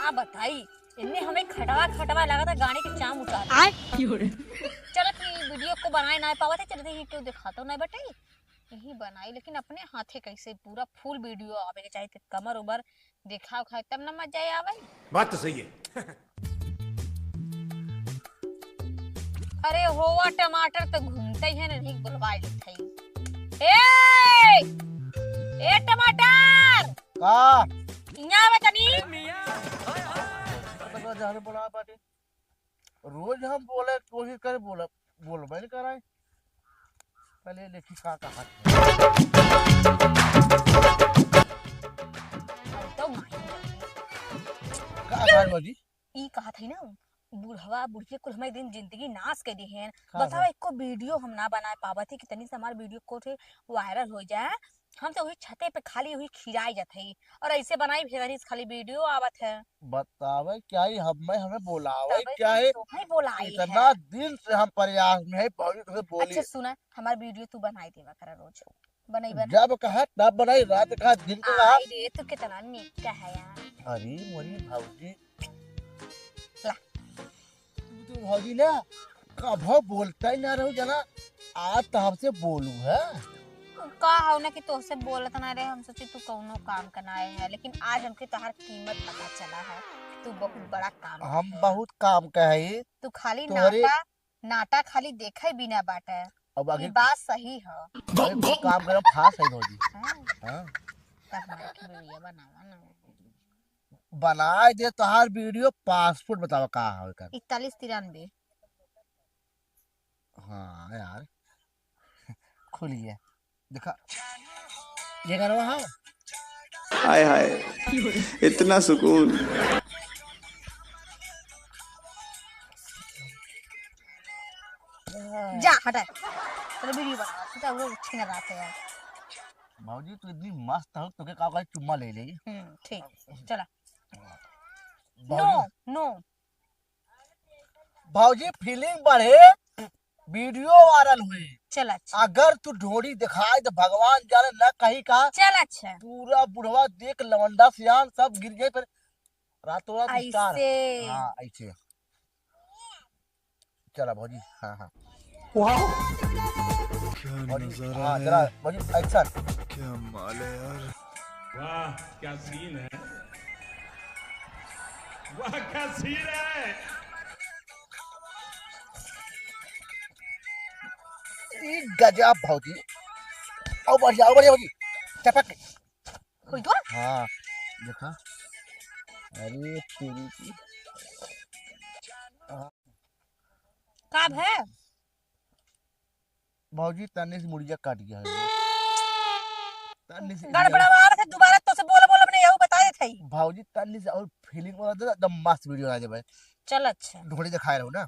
का बताई इनने हमें खटवा खटवा लगा था गाने के चाम उतार चलो कि वीडियो को बनाए ना पावा थे चलते ही क्यों दिखाता नहीं बेटे यही बनाई लेकिन अपने हाथे कैसे पूरा फुल वीडियो आवे के चाहिए कमर उमर देखा खाए तब ना मजा आवे। बात तो सही है। अरे होवा टमाटर तो घूमते ही है ना ठीक बुलवाई लेते ए ए टमाटर का इन्या बतनी जहर बोला पाटी रोज हम बोले कोशिश करे बोलबे नहीं कराए पहले देखी का कहा तो का बाजी ई कहा था ना बुढ़वा बुढ़िया कुल हमारे दिन जिंदगी नाश कर दी है हाँ, बताओ एक को वीडियो हम ना बना पावा थी कि तनी से हमारा वीडियो को थे वायरल हो जाए हम तो वही छते पे खाली वही खिराई जाते ही और ऐसे बनाई भेजनी खाली वीडियो आवत है बतावे क्या ही हमें बोलावे क्या है नहीं बोला इतना दिन से हम प्रयास में है तुझे बोली अच्छा सुना हमारा वीडियो तू बनाई देवा कर रोज बनाई बना जब कहा तब बनाई रात कहा दिन को कहा आई रे तू कितना नीक का है यार अरे मोरी भाऊजी ला तू भाऊजी ना कभो बोलता ही ना रहू जना आज तो हमसे बोलू है का हो ना कि तोसे बोलत ना रे हम सोचे तू कौनो काम करना है लेकिन आज हमके तोहार कीमत पता चला है तू बहुत बड़ा काम हम बहुत काम कहे तू खाली तोहरे- नाटा नाटा खाली देखा ही बिना बाटे अब ये आगे बात सही है कोई काम करम फास है भाऊजी हां तब हमारे की वीडियो बनावा ना बनाए दे तोहार वीडियो पासपोर्ट बतावा का है कर 4193 हाँ यार खुलिए देखा ये करवा हाँ हाय हाय इतना सुकून जा हटा तेरा वीडियो बना तू तो वो अच्छी ना बात है यार भाऊजी तू इतनी मस्त हो तो का चुम्मा ले ले ठीक चला नो भाऊजी नो भाऊजी फीलिंग बढ़े वीडियो वायरल हुई चल अच्छा अगर तू ढोड़ी दिखाए तो भगवान जाने न कहीं का चल अच्छा पूरा बुढ़वा देख लवंडा सियान सब गिर गए फिर रातों रात स्टार ऐसे हाँ ऐसे चला भाजी हाँ हाँ क्या भाजी नजारा हाँ है, जरा भाजी एक्शन क्या माल है यार। वाह क्या सीन है, वाह क्या सीन है। गजब भाजी आओ बढ़िया भाजी चपक कोई तो हाँ देखा अरे तेरी की कब है भाजी तन्ने से मुड़िया काट गया है तन्ने से गड़बड़ावा है दोबारा तो से बोल बोल अपने यही बता देते ही भाजी तन्ने से और फीलिंग वाला दे एकदम मस्त वीडियो आ जाए चल अच्छा ढोड़ी दिखाए रहो ना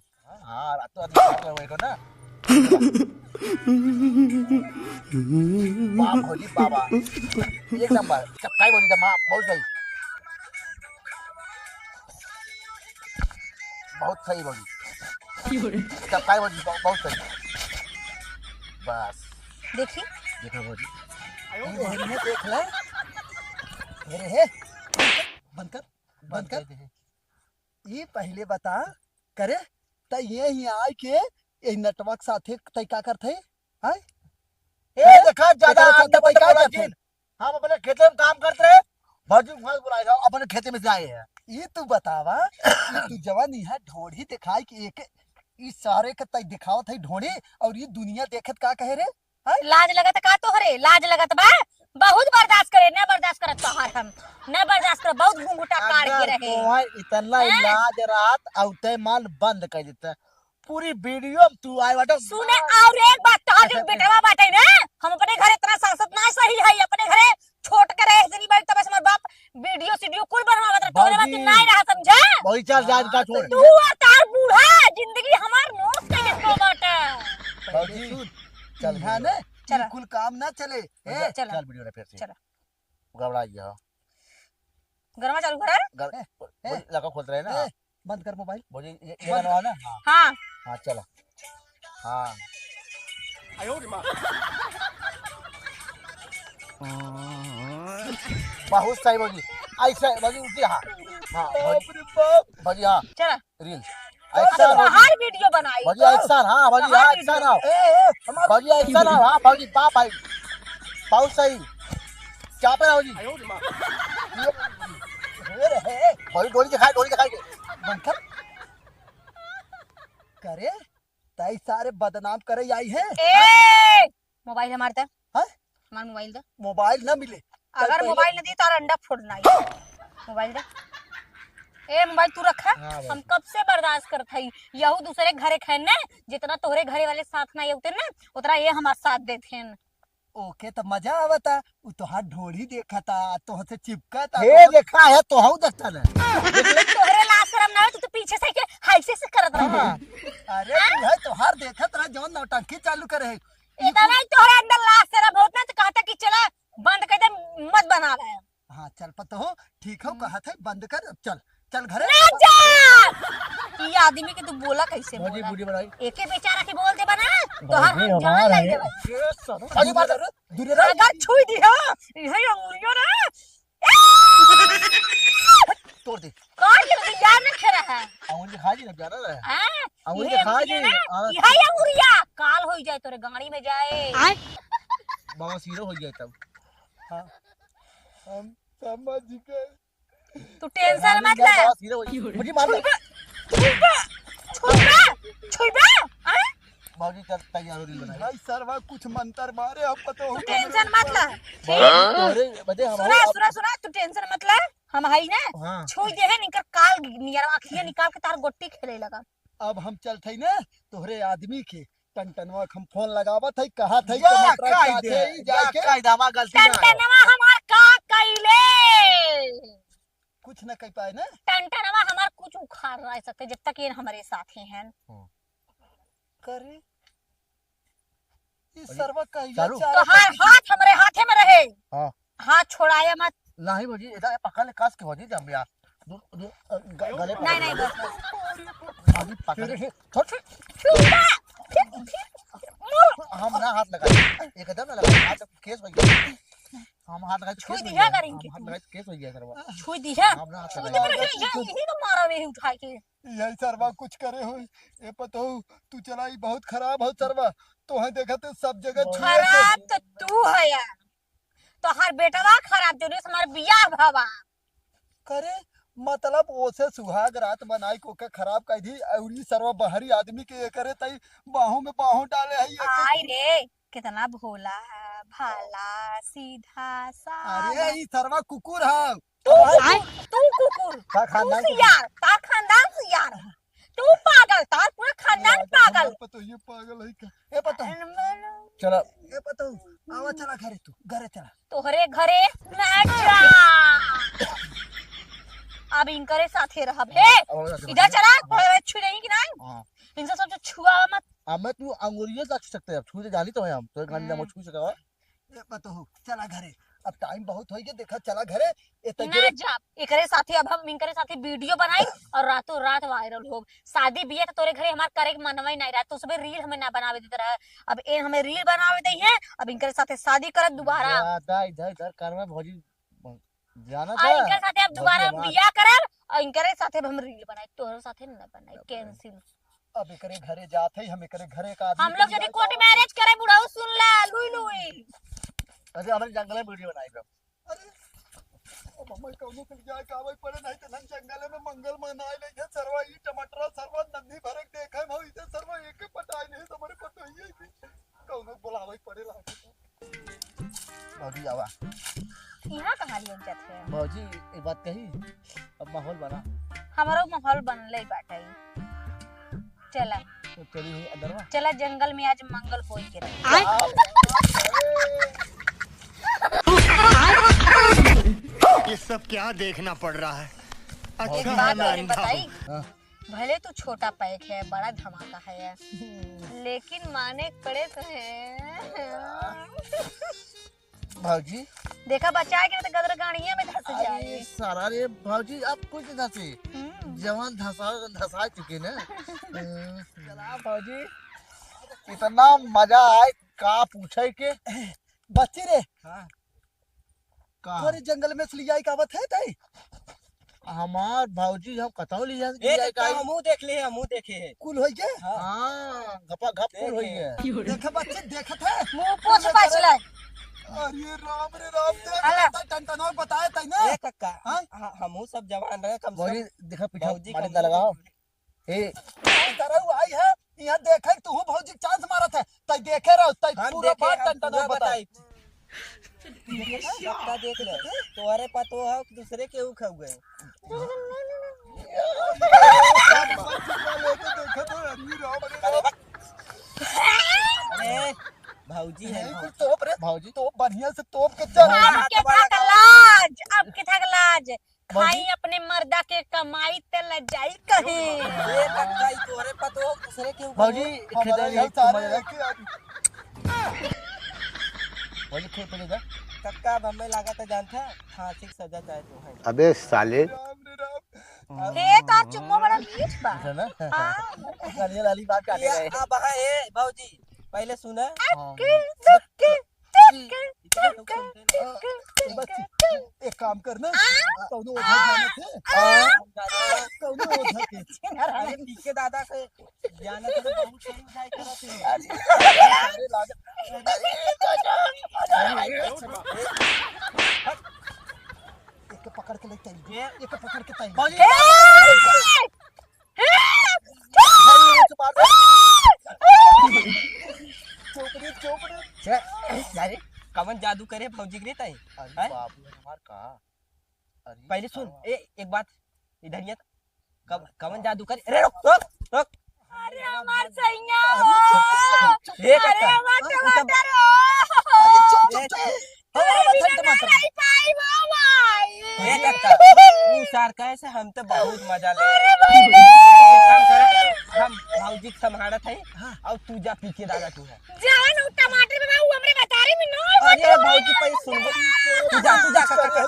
हाँ रातों रात दिखाए रहो ना वाह भौजी बाबा एक नंबर चपकाई भौजी दमा बहुत सही भौजी चपकाई भौजी बहुत सही बस देखी देखो भौजी ये देख ले मेरे है बंद कर ये पहले बता करे त ये ही आए के ए नेटवर्क साथे तय का करथे हां ए देखा ज्यादा आगे तय का करथे हम अपने खेते में काम करते रहे भौजी फल बुलाए रहो अपने खेते में से आए हैं ये तू बतावा तू जवानी है ढोड़ी दिखाई कि एक इस सारे के तय दिखावत है ढोड़ी और ये दुनिया देखत का कहे रे लाज लगत का तो हरे लाज लगत बा बहुत बर्दाश्त करे न बर्दाश्त करत तो हाथ हम न बर्दाश्त कर बहुत घूंघटा काट के रहे तो इतना इलाज रात औते मान बंद कर देता पूरी वीडियो तू आए बाटा सुने और एक बात तो जो बेटवा बाटे ना हम अपने घर इतना सांसद ना सही है अपने घरे छोट के रहे जनी बात तब हमर बाप वीडियो सीडियो कुल बनवावत रहे तोरे बात नहीं रहा समझा वही चार जान का छोड़ तू और तार बूढ़ा जिंदगी हमार नोस के तो बाटे भौजी चल है ना चल कुल काम ना चले ए चल चल वीडियो रे फिर से चल घबरा गया गरमा चालू कर लगा खोल रहे ना बंद कर मोबाइल भौजी ये बनवा ना हां हां चलो हां बहुत सही भौजी ऐसे भौजी उठी हां हाँ बाप रे बाप। भाजी हाँ चला रील तो एक्शन बाहर वीडियो बनाई भाजी एक्शन हाँ भाजी हाँ एक्शन हाँ भाजी एक्शन हाँ भाजी बाप भाई बहुत सही क्या पे भाजी भाजी गोली दिखाई के बनकर करे तई सारे बदनाम करे आई है। ए मोबाइल हमारे दे हाँ? हमारा मोबाइल दे। मोबाइल ना मिले अगर मोबाइल न दी तो अंडा फोड़ना ही। मोबाइल दे। ए मोबाइल तू रखा हाँ, हम कब से बर्दाश्त करत हई यहू दूसरे घरे खेने जितना तोहरे घरे वाले साथ ना होते ना उतना ये हमारे साथ देथे। ओके तो मजा आवता उ तो हाथ ढोड़ी देखा था तो से चिपका था हे देखा है तो हम देखता ना तोहरे लाज शरम ना हो तू तो पीछे से के हाइसे से करत रहा। अरे तू है तो हर देखत रहा जौन नौटंकी चालू करे है। इतना ही तोहरे अंदर लाज शरम होत ना तो कहता कि चला बंद कर दे मत बना रहा। हाँ चल पता हो ठीक हो कहा था बंद कर अब चल चल घरे ना जा। ये आदमी के तू बोला कैसे भाजी बोला वीडियो बनाई एके बेचारा के बोल दे बना तो हर हम जान लग देबे। भाजी बात दूर रह अगर छुई दिया यही अंगुलियों ना तोड़ दे काट के यार न खेरा है। अंगुली दिखा जी ना जाना है हां अंगुली दिखा जी यही अंगुलिया काल होई जाए तोरे गाड़ी में जाए बाबा सीरो हो गया तब हम समझ गए। तू टेंशन मत ले बाबा सीरो हो गया मुझे मार दे छुईबे हां बाबूजी चल तैयार हो रील बनाई भाई सरवा कुछ मंत्र मारे अब पता हो तू टेंशन मत ले अरे बदे सुना हमारे सुना सुना तू टेंशन मत ले हम हई ना हां छुई दे है निकर काल नियर आंखिया निकाल के तार गोट्टी खेले लगा। अब हम चल थे ना तोहरे आदमी के टनटनवा हम फोन लगावत है कहा था जा कायदे जाके कायदामा गलती ना टनटनवा हमार का कइले कुछ न कह पाए ना। टनटनवा हमार कुछ उखाड़ रह सकते जब तक ये हमारे साथ ही हैं। करे इस सरवा कहिया चालू? तो हाथ हमरे हाथे में रहे हां हाथ छोड़ाया मत। नहीं बाबूजी इधर पकड़ ले कस के बाबूजी जम गया गले नहीं नहीं बस बाबूजी पकड़ ले छोड़ हम ना हाथ लगा एकदम ना लगा हाथ केस हो गया हम हाथ लगा छुई दिया करेंगे हाथ लगा केस हो गया सरवा छुई दिया हम ना हाथ छुई लगा दे यही तो मारा वे उठा के यही सरवा कुछ करे हो ये पता हो तू चलाई बहुत खराब हो सरवा तो है देखा तो सब जगह छुए खराब तो तू है यार तो हर बेटवा खराब जो हमार बियाह भवा करे मतलब ओसे सुहाग रात बनाई को के खराब कह दी औरी सरवा बाहरी आदमी के ये करे तई बाहों में बाहों डाले है आई रे कितना भोला है भाला सीधा सा अरे ई सरवा कुकुर है तू कुकुर का तू खानदान सियार ता खानदान सियार तू पागल तार पूरा खानदान पागल पता ये पागल है का ए पता चलो ए पता आवा चला घरे तू घरे चला तोहरे घरे ना जा अब इनकरे साथे रहब हे इधर चला कोई छू नहीं कि नहीं हां इनसे सब छुआ मत अब मैं तू अंगुरियों तक छू सकते हैं छू से जानी तो है हम तो गंदा मत छू सका ए पता हो चला घरे अब टाइम बहुत हो गया देखा चला घरे ए तो ना जा एकरे साथे अब हम इनकरे साथे वीडियो बनाई और रातों रात वायरल हो शादी बिया तो तोरे घरे हमार करे मनवई नहीं रहा तो सुबह रील हमें ना बनावे देते रहा अब ए हमें रील बनावे दई है अब इनकरे साथे शादी करत दोबारा ज्यादा इधर इधर करवा भौजी जाना और था इनके साथे अब दोबारा बिया करब और इनकरे साथे हम रील बनाई तोरे साथे ना बनाई कैंसिल। अब एकरे घरे जाते ही हम एकरे घरे का हम लोग यदि कोर्ट मैरिज करे बुढ़ाऊ सुन ला लुई लुई अरे हमारे जंगल में वीडियो बनाई अरे अब हम कौनो के जाए कावे पड़े नहीं तो हम जंगल में मंगल मनाए नहीं है सरवा ई टमाटर सरवा नन्ही भरक देखे हम इसे सरवा एक के पटाई नहीं हमारे पता ही है कि कौनो बुलावे पड़ेला भौजी आवा यहाँ कहाँ लियो जाते हैं भौजी एक बात कही अब माहौल बना हमारो माहौल बनले बाटे चला तो चली हुई अंदर में चला जंगल में आज मंगल होई के ये सब क्या देखना पड़ रहा है। एक अच्छा बात मैं और अंधा बताई हाँ। भले तू छोटा पैक है बड़ा धमाका है लेकिन माने पड़े तो है भौजी देखा बचा के तो गदर गाड़िया में धस अरे जाए सारा रे भौजी आप कुछ धसे जवान धसा चुके ना चला भौजी इतना मजा आए का पूछे के बच्ची रे हाँ का तोरे जंगल में इसलिए आई कावत है तई हमार भाऊजी हम कतौ ले जा हमू देख ले हमू देखे है कुल हो गए हाँ घपा घप कुल होई है देखे बच्चे देखत है मुंह पोछ पाछ ले अरे राम रे राम अला। देख टनटनवा बताए तई ना ए कक्का हमू सब जवान रहे कम से भाऊजी कम देखा पीछा भाऊजी मारे का लगाओ ए तरह आई है यहाँ देखे तू भौजी चांस मारत है तई देखे रहो तई हम पूरा देखे बात हम टनटनवा पूरा बताई बताई कक्का देख ले तोहरे पतो है दूसरे के ऊ खा गए अरे भाऊजी है तोप रे भौजी तो बढ़िया से तोप के चल अब के थक लाज अब के थक लाज खाई अपने मर्दा के कमाई ते ल जाई कहीं ए कक्का ई तोहरे पतो दूसरे के ऊ भाऊजी हमारे यहाँ सारे भाऊजी खेत पे जा कक्का अब हमें लगा था जानता फांसी की सजा चाहे तो है अबे साले राम रे राम हे तो चुम्मा बड़ा मीठ बा है ना हां गाली लाली बात काटे गए अब हाँ ए भाऊजी पहले सुना एक काम करना कौनो ओझा जाने थे कौनो ओझा के अरे पीके दादा के जाना तो बहुत सही उठाई करत है अरे लाजा एक पकड़ के लेते हैं एक पकड़ के ताई भाऊजी चोपड़ी चोपड़ी अरे कवन जादू करे भौजी गिरे तई अरे बाबू हमार का अरे पहले सुन एक बात इधर ये कवन जादू करे अरे रुक रुक रुक अरे हमार सैया हे अरे कक्का हमार टमाटर अरे चुप चुप चुप अरे बिना नहीं पाई वो भाई हे कक्का तू सार कैसे हम तो बहुत मजा ले एक काम कर हम भौजी के संभालत है और तू जा पीके दादा तू है जान उ टमाटर में वो हमरे बता रही मैं नो अरे भौजी पहले सुन तू जा कक्का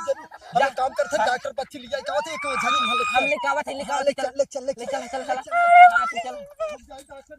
जा काम करते डॉक्टर बच्ची ले जाए कहते एक ओझा नहीं हम लिखावत है लिखावत ले चल ले चल ले चल चल चल चल हाँ, तू चल डॉक्टर